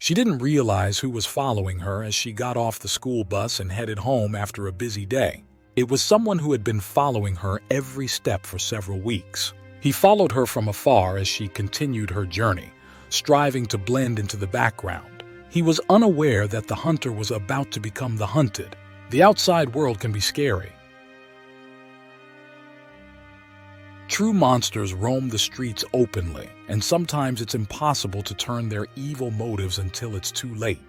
She didn't realize who was following her as she got off the school bus and headed home after a busy day. It was someone who had been following her every step for several weeks. He followed her from afar as she continued her journey, striving to blend into the background. He was unaware that the hunter was about to become the hunted. The outside world can be scary. True monsters roam the streets openly, and sometimes it's impossible to turn their evil motives until it's too late.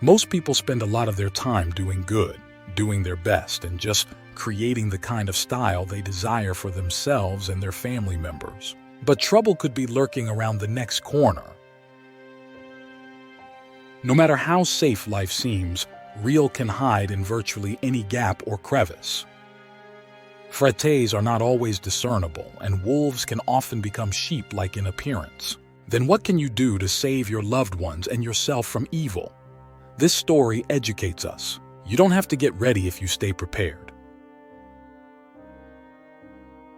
Most people spend a lot of their time doing good, doing their best, and just creating the kind of style they desire for themselves and their family members. But trouble could be lurking around the next corner. No matter how safe life seems, real can hide in virtually any gap or crevice. Fretes are not always discernible, and wolves can often become sheep-like in appearance. Then what can you do to save your loved ones and yourself from evil? This story educates us. You don't have to get ready if you stay prepared.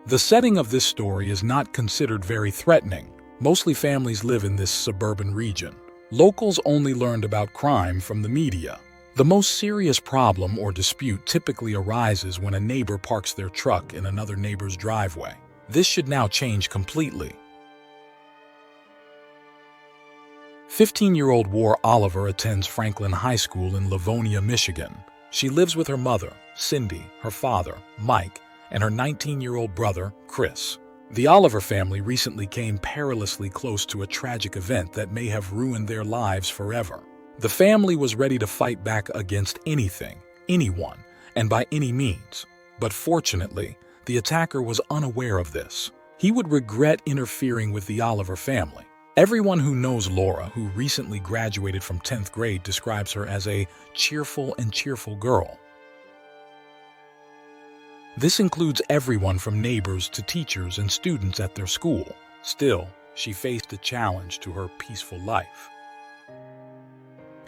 The setting of this story is not considered very threatening. Mostly families live in this suburban region. Locals only learned about crime from the media. The most serious problem or dispute typically arises when a neighbor parks their truck in another neighbor's driveway. This should now change completely. 15-year-old War Oliver attends Franklin High School in Livonia, Michigan. She lives with her mother, Cindy, her father, Mike, and her 19-year-old brother, Chris. The Oliver family recently came perilously close to a tragic event that may have ruined their lives forever. The family was ready to fight back against anything, anyone, and by any means. But fortunately, the attacker was unaware of this. He would regret interfering with the Oliver family. Everyone who knows Laura, who recently graduated from 10th grade, describes her as a cheerful girl. This includes everyone from neighbors to teachers and students at their school. Still, she faced a challenge to her peaceful life.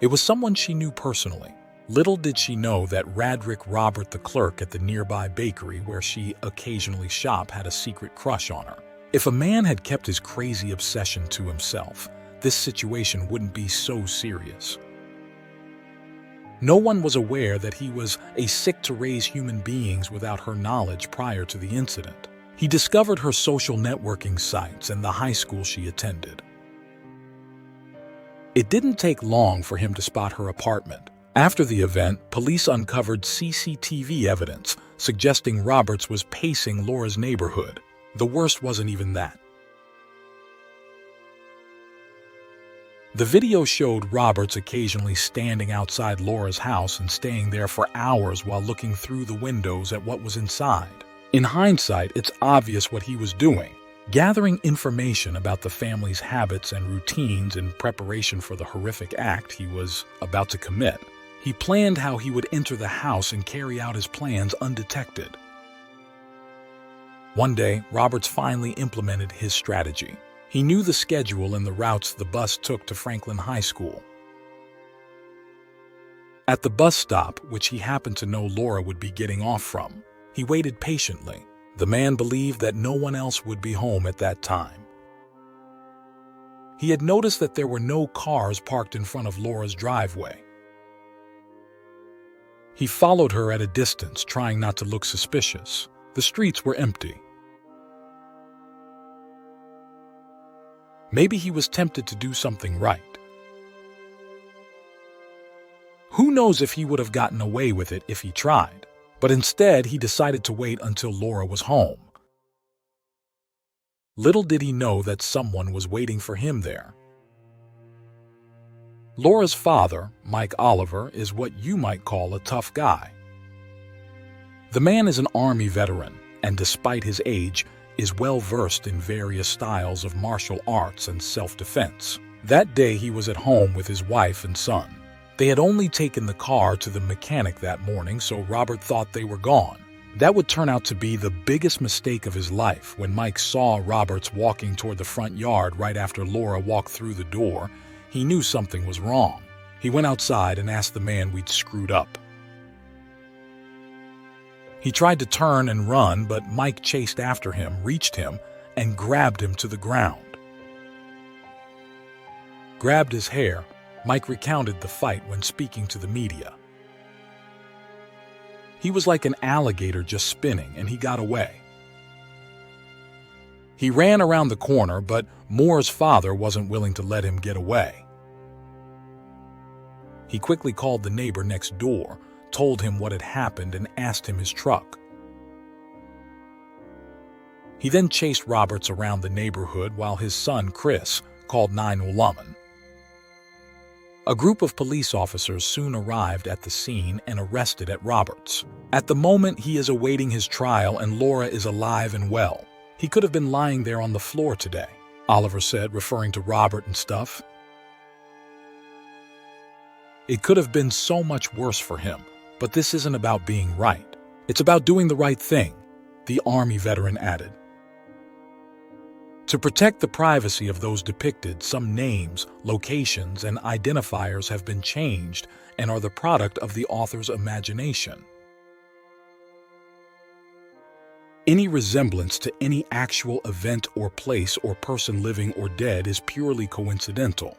It was someone she knew personally. Little did she know that Radrick Robert, the clerk at the nearby bakery where she occasionally shopped, had a secret crush on her. If a man had kept his crazy obsession to himself, this situation wouldn't be so serious. No one was aware that he was sick to raise human beings without her knowledge prior to the incident. He discovered her social networking sites and the high school she attended. It didn't take long for him to spot her apartment. After the event, police uncovered CCTV evidence suggesting Roberts was pacing Laura's neighborhood. The worst wasn't even that. The video showed Roberts occasionally standing outside Laura's house and staying there for hours while looking through the windows at what was inside. In hindsight, it's obvious what he was doing. Gathering information about the family's habits and routines in preparation for the horrific act he was about to commit. He planned how he would enter the house and carry out his plans undetected. One day, Roberts finally implemented his strategy. He knew the schedule and the routes the bus took to Franklin High School. At the bus stop, which he happened to know Laura would be getting off from, he waited patiently. The man believed that no one else would be home at that time. He had noticed that there were no cars parked in front of Laura's driveway. He followed her at a distance, trying not to look suspicious. The streets were empty. Maybe he was tempted to do something right. Who knows if he would have gotten away with it if he tried? But instead, he decided to wait until Laura was home. Little did he know that someone was waiting for him there. Laura's father, Mike Oliver, is what you might call a tough guy. The man is an Army veteran, and despite his age, is well-versed in various styles of martial arts and self-defense. That day, he was at home with his wife and son. They had only taken the car to the mechanic that morning, so Robert thought they were gone. That would turn out to be the biggest mistake of his life. When Mike saw Roberts walking toward the front yard right after Laura walked through the door, he knew something was wrong. He went outside and asked the man we'd screwed up. He tried to turn and run, but Mike chased after him, reached him, and grabbed him to the ground. grabbed his hair. Mike recounted the fight when speaking to the media. He was like an alligator just spinning, and he got away. He ran around the corner, but Moore's father wasn't willing to let him get away. He quickly called the neighbor next door, told him what had happened, and asked him his truck. He then chased Roberts around the neighborhood while his son, Chris, called 911. A group of police officers soon arrived at the scene and arrested Roberts. At the moment, he is awaiting his trial, and Laura is alive and well. He could have been lying there on the floor today, Oliver said, referring to Robert and stuff. It could have been so much worse for him, but this isn't about being right. It's about doing the right thing, the Army veteran added. To protect the privacy of those depicted, some names, locations, and identifiers have been changed and are the product of the author's imagination. Any resemblance to any actual event or place or person living or dead is purely coincidental.